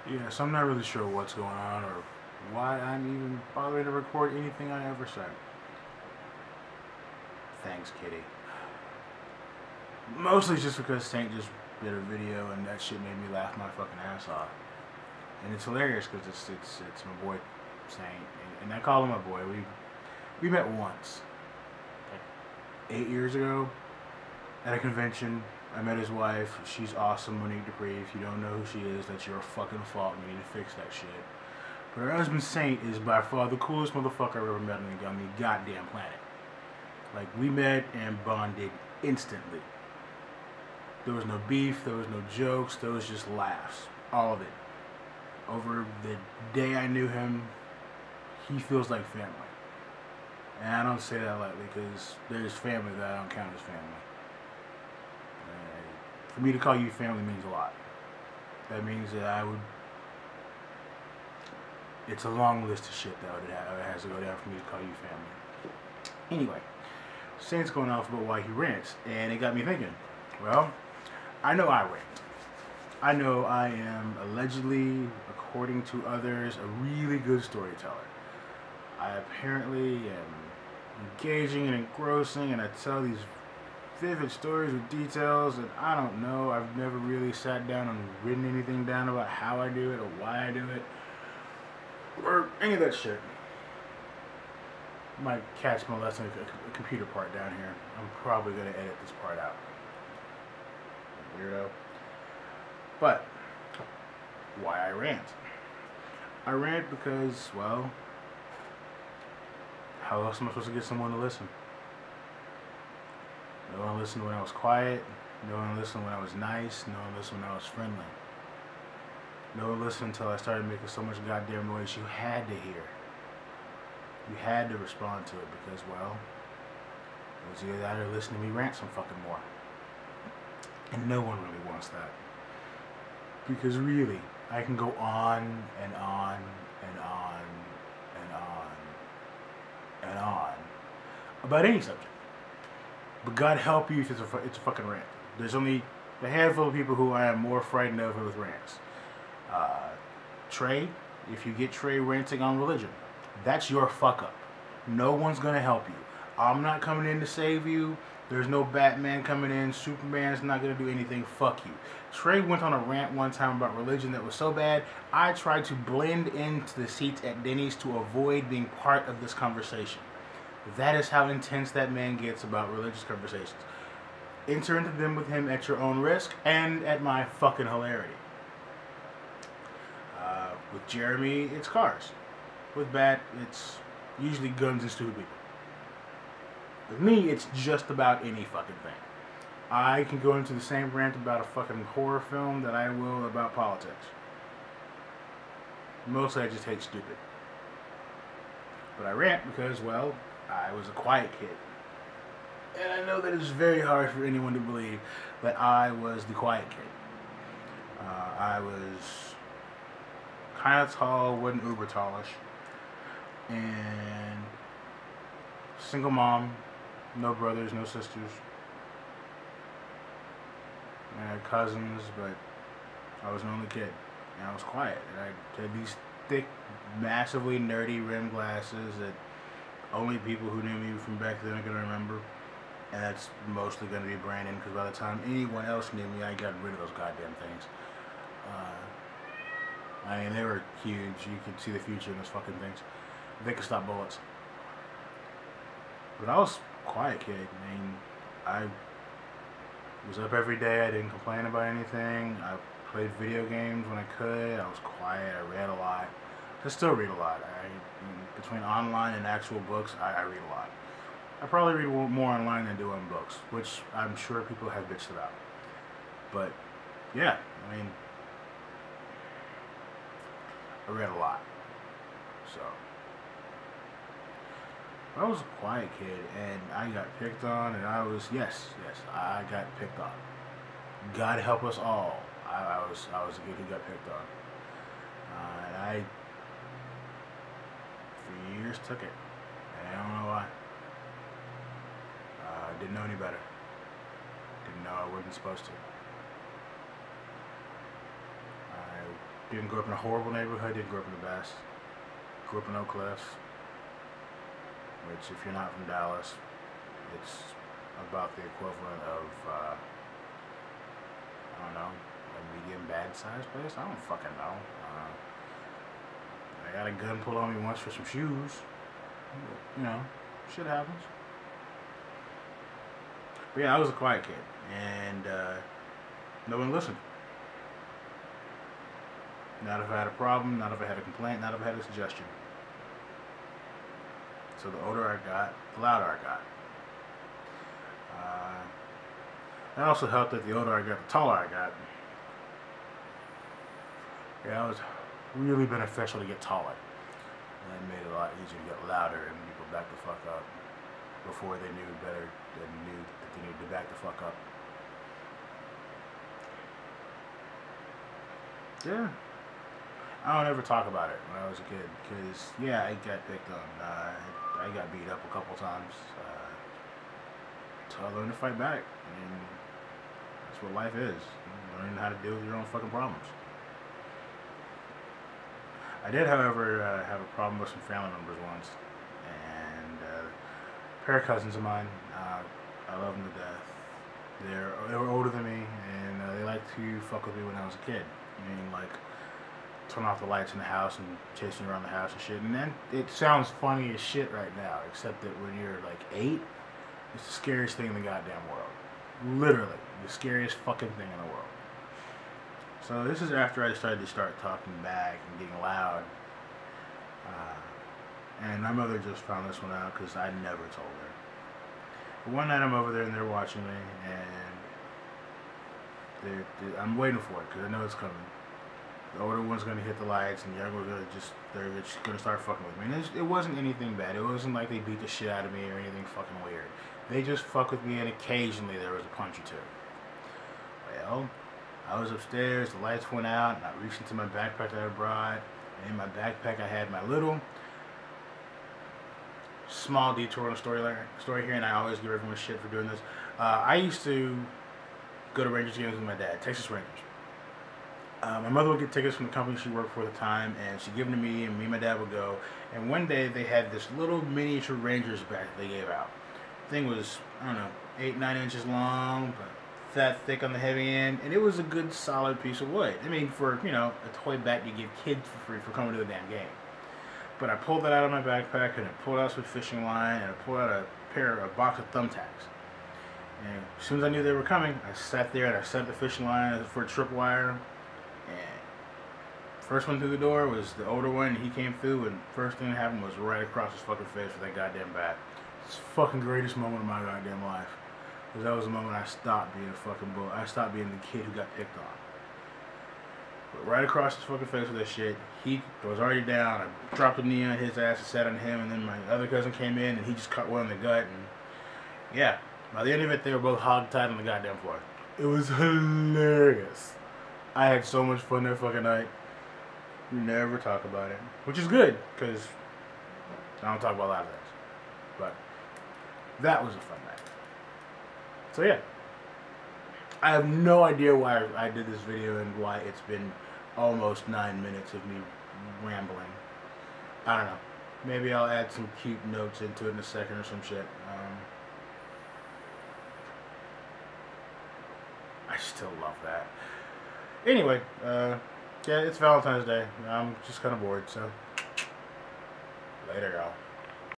Yeah, so I'm not really sure what's going on or why I'm even bothering to record anything I ever said. Thanks, kitty. Mostly just because Saint just did a video and that shit made me laugh my fucking ass off. And it's hilarious because it's my boy Saint, and I call him my boy. We met once, like 8 years ago, at a convention. I met his wife. She's awesome, Monique Dupree. If you don't know who she is, that's your fucking fault. You need to fix that shit. But her husband Saint is by far the coolest motherfucker I've ever met on the goddamn planet. Like, we met and bonded instantly. There was no beef, there was no jokes, there was just laughs. All of it. Over the day I knew him, he feels like family. And I don't say that lightly because there's family that I don't count as family. For me to call you family means a lot. That means that I would... It's a long list of shit that it has to go down for me to call you family. Anyway, Saint's going off about why he rants, and it got me thinking. Well, I know I rant. I know I am allegedly, according to others, a really good storyteller. I apparently am engaging and engrossing, and I tell these vivid stories with details, and I don't know. I've never really sat down and written anything down about how I do it or why I do it, or any of that shit. My cat's molesting a computer part down here. I'm probably going to edit this part out. Weirdo. But, why I rant? I rant because, well, how else am I supposed to get someone to listen? No one listened when I was quiet. No one listened when I was nice. No one listened when I was friendly. No one listened until I started making so much goddamn noise you had to hear. You had to respond to it because, well, it was either that or listen to me rant some fucking more. And no one really wants that. Because really, I can go on and on and on and on and on about any subject. But God help you if it's a fucking rant. There's only a handful of people who I am more frightened of with rants. Trey, if you get Trey ranting on religion, that's your fuck up. No one's gonna help you. I'm not coming in to save you. There's no Batman coming in. Superman's not gonna do anything. Fuck you. Trey went on a rant one time about religion that was so bad, I tried to blend into the seats at Denny's to avoid being part of this conversation. That is how intense that man gets about religious conversations. Enter into them with him at your own risk and at my fucking hilarity. With Jeremy, it's cars. With Bat, it's usually guns and stupid people. With me, it's just about any fucking thing. I can go into the same rant about a fucking horror film that I will about politics. Mostly I just hate stupid. But I rant because, well, I was a quiet kid. And I know that it's very hard for anyone to believe that I was the quiet kid. I was kind of tall, wasn't uber tallish. And single mom, no brothers, no sisters. I had cousins, but I was an only kid. And I was quiet. And I had these thick, massively nerdy rimmed glasses that only people who knew me from back then are going to remember. And that's mostly going to be Brandon, because by the time anyone else knew me, I got rid of those goddamn things. I mean, they were huge. You could see the future in those fucking things. They could stop bullets. But I was a quiet kid. I mean, I was up every day. I didn't complain about anything. I played video games when I could. I was quiet. I read a lot. I still read a lot. Between online and actual books, I read a lot. I probably read more online than do on books, which I'm sure people have bitched about. But, yeah, I mean, I read a lot. So, I was a quiet kid, and I got picked on, and I was, yes, I got picked on. God help us all. I was a kid who got picked on. And I, for years, took it. And I don't know why. Didn't know any better. Didn't know I wasn't supposed to. I Didn't grow up in a horrible neighborhood, didn't grow up in the best. Grew up in Oak Cliffs, which if you're not from Dallas, it's about the equivalent of, I don't know, a medium bad sized place? I don't fucking know. I got a gun pulled on me once for some shoes. You know, shit happens. But yeah, I was a quiet kid, and no one listened. Not if I had a problem, not if I had a complaint, not if I had a suggestion. So the older I got, the louder I got. It also helped that the older I got, the taller I got. Yeah, it was really beneficial to get taller. And it made it a lot easier to get louder and people back the fuck up before they knew better than knew that they needed to back the fuck up. Yeah. I don't ever talk about it when I was a kid because, yeah, I got picked on. I got beat up a couple times. So I learned to fight back. And that's what life is. Learning how to deal with your own fucking problems. I did, however, have a problem with some family members once. And a pair of cousins of mine, I love them to death. They were older than me, and they liked to fuck with me when I was a kid. I mean, like, turn off the lights in the house and chase me around the house and shit. And then it sounds funny as shit right now, except that when you're like 8, it's the scariest thing in the goddamn world. Literally, the scariest fucking thing in the world. So this is after I started to talking back and getting loud. And my mother just found this one out because I never told her. But one night I'm over there and they're watching me, and I'm waiting for it because I know it's coming. The older one's gonna hit the lights, and the younger one's they're just gonna start fucking with me. And it wasn't anything bad. It wasn't like they beat the shit out of me or anything fucking weird. They just fuck with me, and occasionally there was a punch or two. Well, I was upstairs, the lights went out, and I reached into my backpack that I brought. And in my backpack I had my little small detour on the story here, and I always give everyone shit for doing this. I used to go to Rangers games with my dad, Texas Rangers. My mother would get tickets from the company she worked for at the time, and she'd give them to me, and me and my dad would go. And one day they had this little miniature Rangers bat that they gave out. The thing was, I don't know, 8-9 inches long, but that thick on the heavy end, and it was a good solid piece of wood. I mean, for, you know, a toy bat you give kids for free for coming to the damn game. But I pulled that out of my backpack, and I pulled out some fishing line, and I pulled out a box of thumbtacks. And as soon as I knew they were coming, I sat there and I set the fishing line for a tripwire. And first one through the door was the older one, and he came through, and first thing that happened was right across his fucking face with that goddamn bat. It's the fucking greatest moment of my goddamn life. Because that was the moment I stopped being a fucking bull. I stopped being the kid who got picked on. But right across his fucking face with that shit, he was already down. I dropped a knee on his ass and sat on him, and then my other cousin came in, and he just caught one in the gut, and yeah. By the end of it, they were both hogtied on the goddamn floor. It was hilarious. I had so much fun that fucking night. We never talk about it. Which is good, because I don't talk about a lot of things. But that was a fun night. So yeah. I have no idea why I did this video and why it's been almost 9 minutes of me rambling. I don't know. Maybe I'll add some cute notes into it in a second or some shit. I still love that. Anyway, yeah, it's Valentine's Day. I'm just kind of bored, so later, y'all.